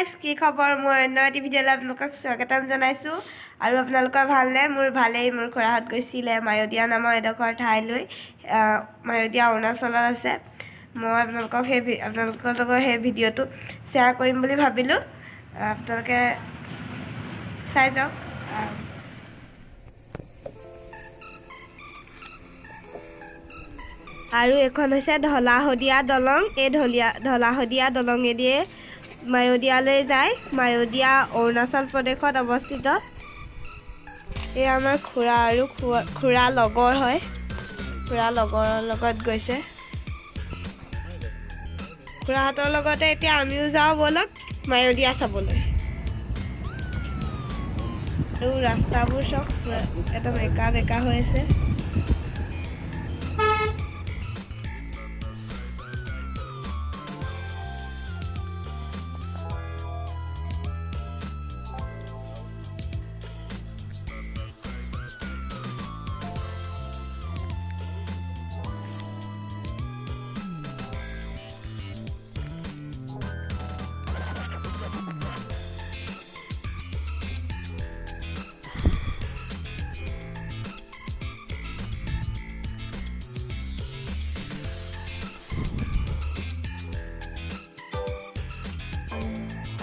guys কি খবৰ মই অন্য এটি ভিডিঅ'লৈ আপোনালোকক স্বাগতম জনাইছোঁ আৰু আপোনালোকৰ ভালনে মোৰ ভালেই মোৰ খুৰাহঁত গৈছিলে মায়োদিয়া নামৰ এডোখৰ ঠাইলৈ মায়োদিয়া অৰুণাচলত আছে মই আপোনালোকৰ সেই ভিডিঅ'টো শ্বেয়াৰ কৰিম বুলি ভাবিলোঁ আপোনালোকে চাই যাওক আৰু এখন হৈছে ঢলাহদীয়া দলং এই ঢলাহদীয়া দলঙেদিয়ে মায়োদিয়ালৈ যায় মায়োদিয়া অৰুণাচল প্ৰদেশত অৱস্থিত এই আমাৰ খুৰা আৰু খুৰা লগৰ হয় খুৰা লগৰৰ লগত গৈছে খুৰাহঁতৰ লগতে এতিয়া আমিও যাওঁ বলক মায়োদিয়া চাবলৈ আৰু ৰাস্তাবোৰ চব একদম একা বেকা হৈ আছে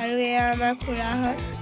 আৰু এয়া আমাৰ খুৰাহঁত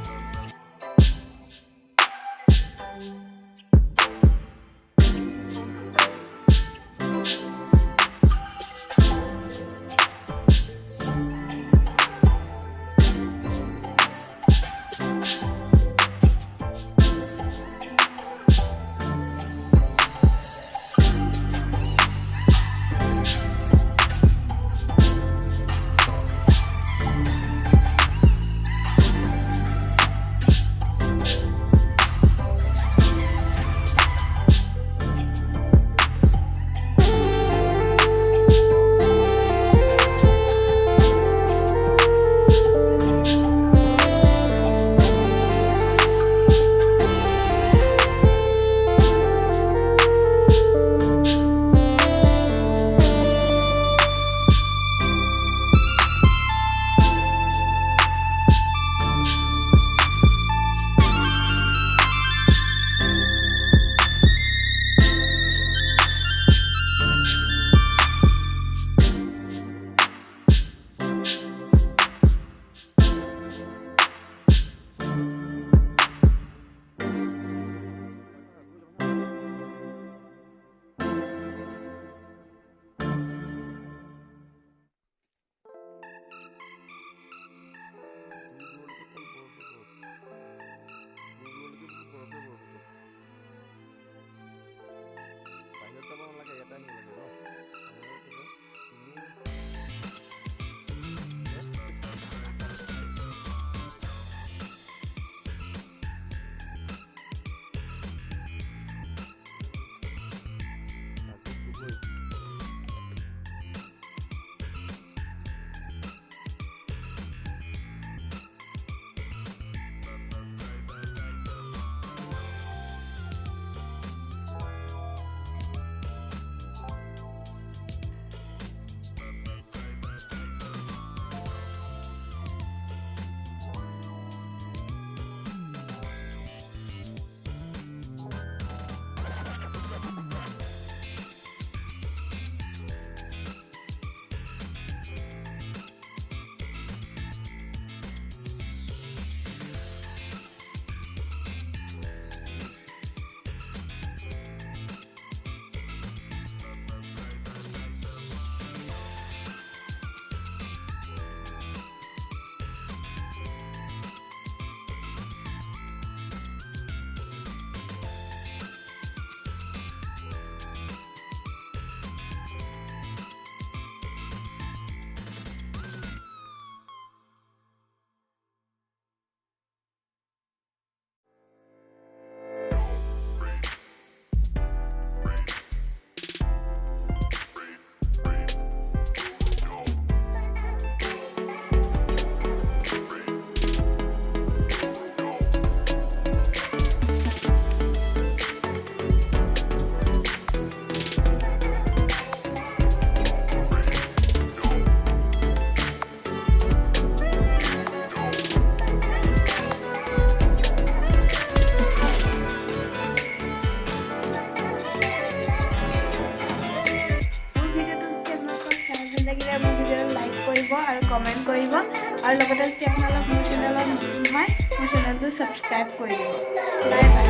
দিব আৰু কমেণ্ট কৰিব আৰু লগতে যদি আপোনালোক মোৰ চেনেলত নতুন হয় মোৰ চেনেলটো ছাবস্ক্ৰাইব কৰি দিব বাই বাই